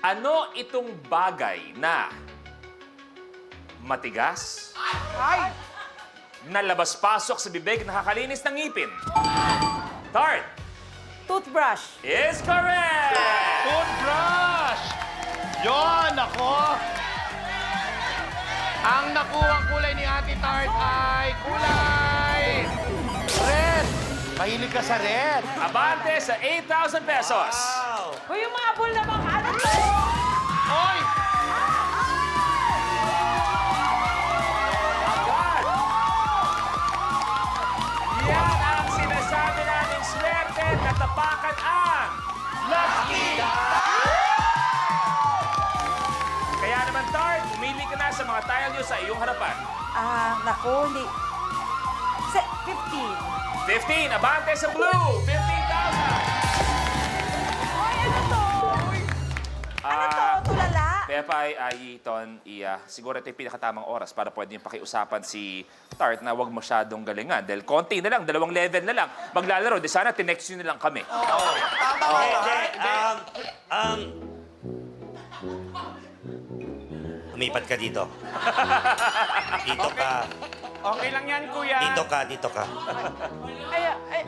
Ano itong bagay na matigas, Ay! nalabas-pasok sa bibig, nakakalinis ng ngipin? Tart Toothbrush. is correct! Toothbrush! Yon, ako! Ang nakuhang kulay ni Ate Tart ay kulay red. Mahilig ka sa red. Abante sa 8,000 pesos. Hoy, yung mga bul na mga ano to? Oy! Agad! Yan ang sinasabi naming swerte na tapakan ang Lucky! Kaya naman, Tart, umili ka na sa mga tile nyo sa iyong harapan. Naku, hindi. 15. 15, abante sa blue, 15,000. Hoy, ano to? Ano to? Tulala? Pepay, Ton, Iya, siguro ito yung pinakatamang oras para pwede yung pakiusapan si Tart na huwag masyadong galingan. Dahil konti na lang, 2 level na lang. Maglalaro, di sana tinext nyo na lang kami. Lumipat ka dito. Dito ka. Okay lang yan, kuya. Dito ka, dito ka. Ay.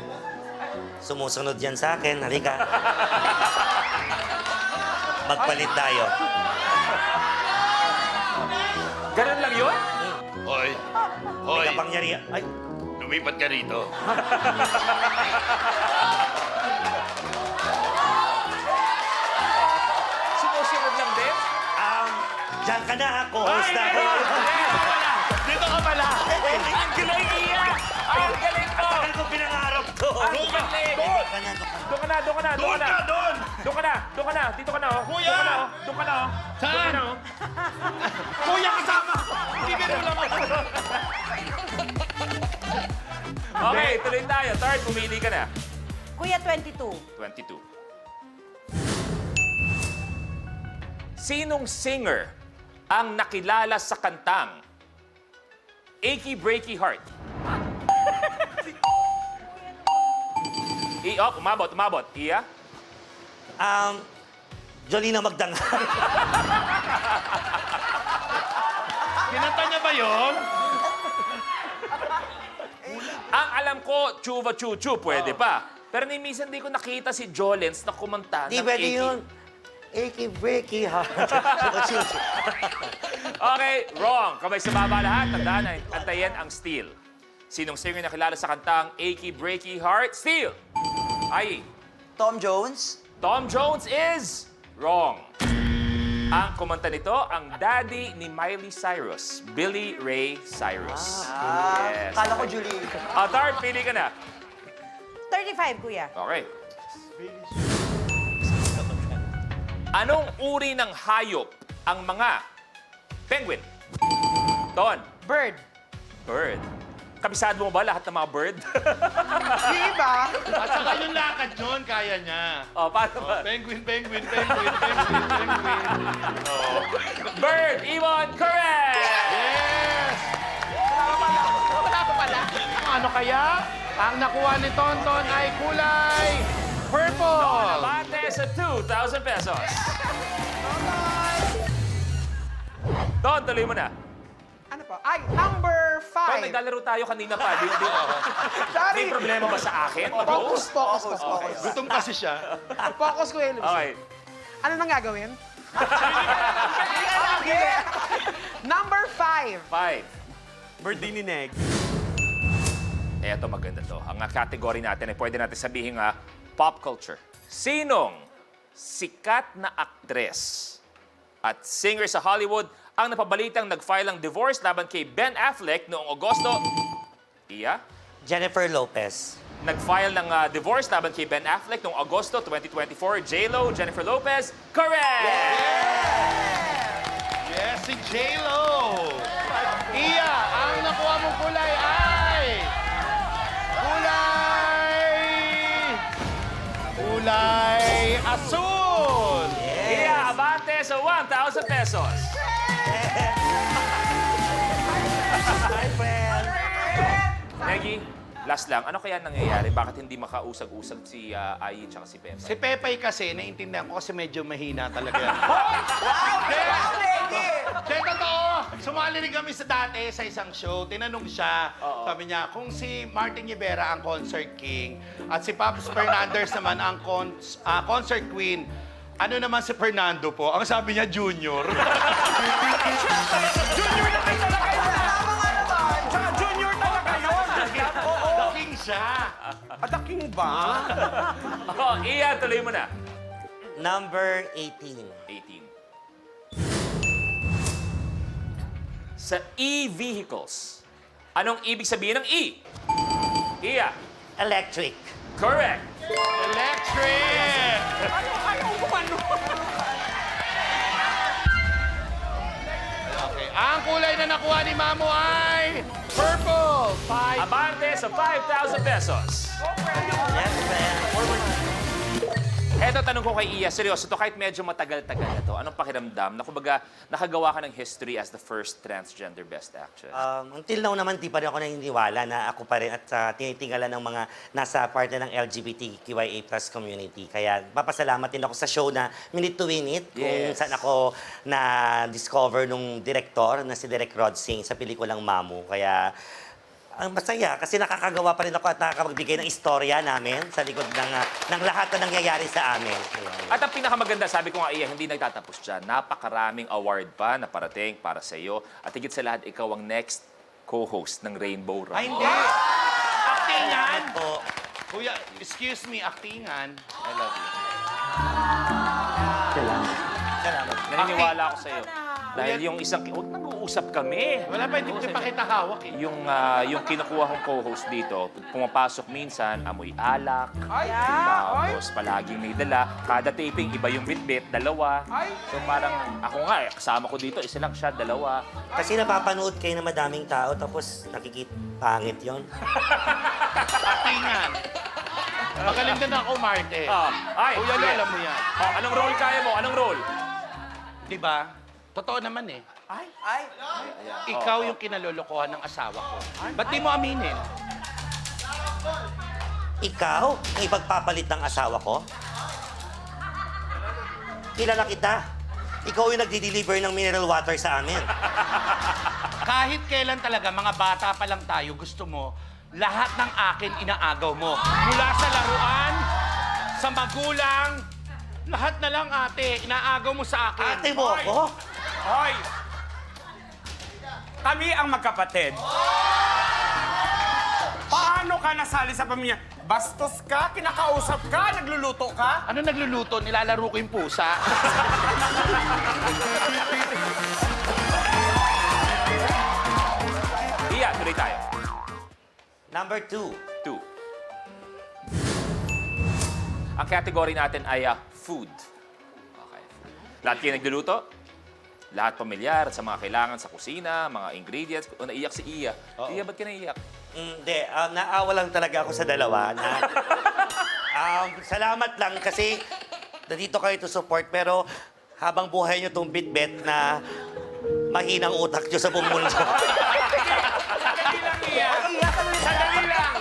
Sumusunod yan sa akin. Halika. Magpalit tayo. Ganun lang yun? Hoy, May hoy, kapangyarihan. Ay, lumipat ka rito. Sumusunod lang din? Diyan ka na ako. Host na ako. Dito ka pala. Ang galing, Iya! Ang galing ko! Tagal ko pinangarap to. Ang galing! Doon ka na, doon ka na. Doon ka na, doon ka na, doon ka na. Doon! Doon ka na, doon ka na. Dito ka na, oh. Kuya! Doon ka na, oh. Doon ka na, oh. Saan? Doon ka na, oh. Kuya, kasama! Hindi biro lang ako. Okay, tuloy tayo. Tart, pumili ka na. Kuya, 22. 22. Sinong singer ang nakilala sa kantang Achy Breaky Heart? Umabot. Iya? Jolina Magdangal. Kinanta niya ba yun? Ang alam ko, Chuva Chuchu, pwede pa. Pero ni minsan di ko nakita si Jolens na kumanta Di ng pwede Achy. yun. Achy breaky heart. Okay, wrong. Kamay sa baba lahat. Tandaan na, antayin ang steal. Sinong singer na kilala sa kantang Achy Breaky Heart? Steal! Ay, Tom Jones? Tom Jones is wrong. Ang kumanta nito, ang daddy ni Miley Cyrus, Billy Ray Cyrus. Yes. Kala ko Julie. Tart, pili ka na. 35, kuya. Okay. Anong uri ng hayop ang mga penguin? Ton, Bird. bird. Kabisado mo ba lahat ng mga bird? Yung iba. At saka yung lakad yun, kaya niya. Paano ba? Penguin. Bird, Ibon, correct! Yes! Wala pa pala. Ano kaya? Ang nakuha ni Tonton ay kulay purple. Abante sa 2,000 pesos. Ton, tuloy mo na. Ano po? Ay, number Ton, 5. naglalaro tayo kanina pa. Dito ako. Sorry. May problema ba sa akin? Focus. Okay. Gutom kasi siya. Focus ko yun. Okay. Ano nang gagawin? Number 5. 5. Birdini Neg. Eto, maganda to. Ang category natin ay pwede natin sabihin pop culture. Sinong sikat na aktres at singer sa Hollywood ang napabalitang nag-file ng divorce laban kay Ben Affleck noong Agosto? Iya? Jennifer Lopez. Nag-file ng divorce laban kay Ben Affleck noong Agosto 2024. J-Lo, Jennifer Lopez, correct! Yes, si J-Lo. Iya, ang nakuha mong kulay ay... Kulay asul. Iya, abante sa 1,000 pesos. Hi, friend. Maggie, last lang, ano kaya nangyayari? Bakit hindi makausag-usag si Ai at si Pepe? Si Pepay kasi, naiintindihan ko kasi medyo mahina talaga yan. Wow, lady! Hindi, totoo. Sumali rin kami sa dati sa isang show. Tinanong siya, sabi niya, kung si Martin Rivera ang concert king at si Pops Fernandez naman ang concert queen, ano naman si Fernando po? Ang sabi niya, junior. Junior na kayo talaga yun. Tama nga naman! Tsaka junior talaga yun. The king siya. Adaking ba? Oh, Iya, tuloy mo na. Number 18. 18. Sa e-vehicles, anong ibig sabihin ng E? Iya. Electric. Correct. Electric! Ano kayo gumano? Okay. Ang kulay na nakuha ni Mamo ay purple. 5. Abante sa 5,000 pesos. Yes, man. Eto, tanong ko kay Iya, seryoso to, kahit medyo matagal-tagal na to, anong pakiramdam na kumbaga nakagawa ka ng history as the first transgender best actress? Until now naman, di pa rin ako naniniwala na ako pa rin at tinitingala ng mga nasa part na ng LGBTQIA+ community. Kaya papasalamat din ako sa show na Minute to Win It, kung Yes. saan ako na-discover nung director na si Direk Rod Singh sa pelikulang Mamu. Kaya ang masaya kasi nakakagawa pa rin ako at nakakapagbigay ng istorya namin sa likod ng lahat na nangyayari sa amin. Ayan. At ang pinakamaganda, sabi ko nga, Iya, hindi nagtatapos dyan. Napakaraming award pa na parating para sa iyo. At higit sa lahat, ikaw ang next co-host ng Rainbow Run. Ay, hindi. Aktingan. Po, Kuya, excuse me, aktingan. I love you. salamat. Naniniwala ako sa iyo. Dahil yung isang... Huwag nag-uusap kami. Wala pa, hindi pa kita hawak eh. Yung kinukuha kong co-host dito, pumapasok minsan, amoy alak. Ay! Tapos palaging may dala. Kada taping, iba yung bitbit, dalawa. Ay! So parang ako nga, kasama ko dito, isa lang siya, dalawa. Kasi napapanood kayo ng madaming tao tapos nakikita pangit yon. Aktingan. Magaling din ako, Marte. Ay, Kuya, sige. alam mo yan. Oh, anong role kaya mo? Anong role? Di ba? Totoo naman eh. Ay! Ikaw yung kinalolokohan ng asawa ko. Ba't di mo aminin? Ikaw ang ipagpapalit ng asawa ko? Kilala kita. Ikaw yung nagdi-deliver ng mineral water sa amin. Kahit kailan talaga, mga bata pa lang tayo, gusto mo, lahat ng akin inaagaw mo. Mula sa laruan, sa magulang, lahat na lang ate, inaagaw mo sa akin. Ate mo ako? Hoy! Kami ang magkapatid. Paano ka nasali sa pamilya? Bastos ka, kinakausap ka, nagluluto ka? Ano nagluluto? Nilalaro ko yung pusa. Iya, tuloy tayo. Number 2. 2. Ang category natin ay food. Okay. Lahat kayo nagluluto? Lahat pamilyar sa mga kailangan sa kusina, mga ingredients. O, naiyak si Iya. Iya, ba't ka naiyak? Hindi, naawa lang talaga ako sa dalawa. Salamat lang kasi nandito kayo to support pero habang buhay nyo itong bit-bet na mahinang utak nyo sa buong mundo. Sandali lang, Iya. Sandali lang.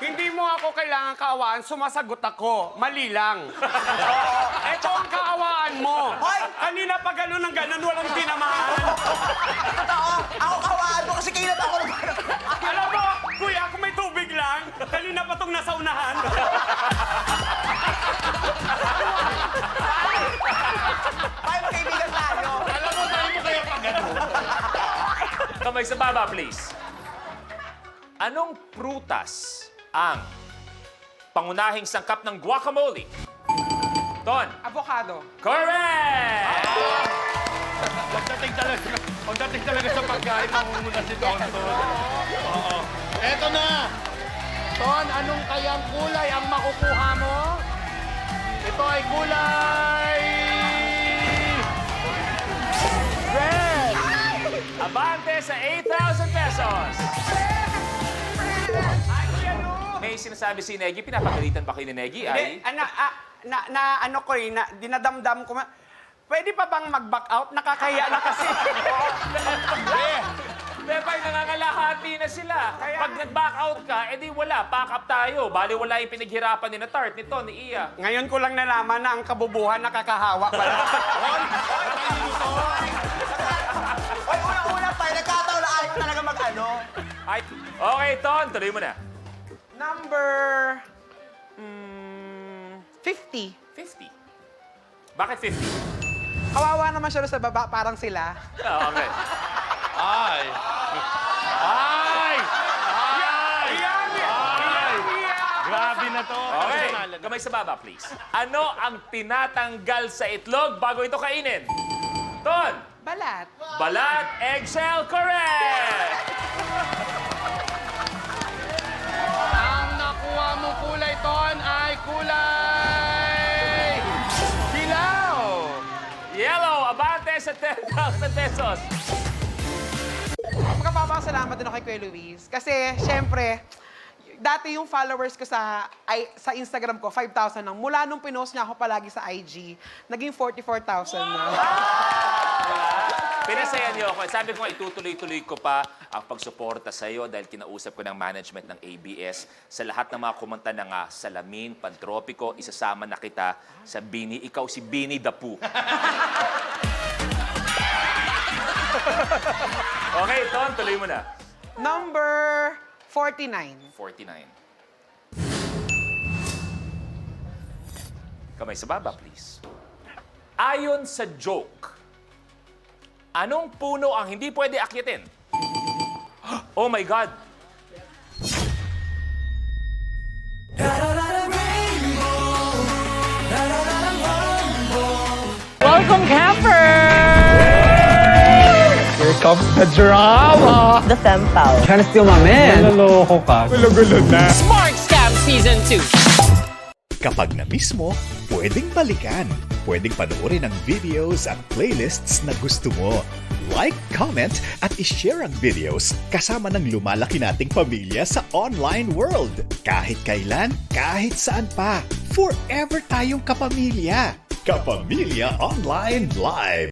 Hindi mo ako kailangan kaawaan, sumasagot ako. Mali lang. Ito ang kaawaan mo. Kanina pa ganun ng ganun, walang tinamaan. Totoo! Ako kawaan mo kasi kayo na ako Alam mo, kuya, kung may tubig lang, kanina pa itong nasa unahan. Ay, magkaibigan tayo! Alam mo, tayo mo kaya pag gano'n. Kamay sa baba, please. Anong prutas ang pangunahing sangkap ng guacamole? Ton. Avocado. Correct! Pagdating talaga sa pagkain, mangunguna si Don. Oo. Eto na! Ton, anong kayang kulay ang makukuha mo? Ito ay kulay... red! Abante sa 8,000 pesos. May sinasabi si Negi, pinapagalitan ba kayo ni Negi? Ay, Ano ko eh, dinadamdam ko. Pwede pa bang mag-back out? Nakakahiya na kasi. Bebay, nangangalahati na sila. Pag nag-back out ka, edi wala. Pack up tayo. Bali wala yung pinaghirapan ni na Tart, nito, ni Iya. Ngayon ko lang nalaman na ang kabubuhan nakakahawa pala. Hoy, una-una pa, nagkataon na ayaw talaga mag-ano. Ay, okay, Ton, tuloy mo na. Number... 50. 50. Bakit 50? Kawawa naman siya doon sa baba, parang sila. Ah, okay. Ay! Ay! Ay! Grabe na to. Okay, Personalan. kamay sa baba, please. Ano ang tinatanggal sa itlog bago ito kainin? Ton! Balat. Balat, eggshell, correct! Ang nakuha mo kulay, Ton, ay kulay... Dilaw! Yellow, abante sa 10,000 pesos. Magpapasalamat din ako kay Kuya Luis. Kasi, syempre, dati yung followers ko sa Instagram ko, 5,000 lang. Mula nung pinost niya ako palagi sa IG, naging 44,000 na. Pinasaya niyo ako. Sabi ko nga, itutuloy-tuloy ko pa ang pagsuporta sa iyo dahil kinausap ko ng management ng ABS. Sa lahat ng mga kumanta ng Salamin, Pantropiko, isasama na kita sa Bini. Ikaw si Bini Dapu. Okay, Ton, tuloy mo na. Number 49. 49. Kamay sa baba, please. Ayon sa joke, anong puno ang hindi pwede akyatin? Oh my God! Welcome, Here comes the drama! The fem pal. Trying to steal my man. Naloloko ka. Gulo-gulo na. Smart Scam Season 2. Kapag na-miss mo, pwedeng balikan. Pwedeng panoorin ang videos at playlists na gusto mo. Like, comment, at ishare ang videos kasama ng lumalaki nating pamilya sa online world. Kahit kailan, kahit saan pa. Forever tayong kapamilya. Kapamilya Online Live.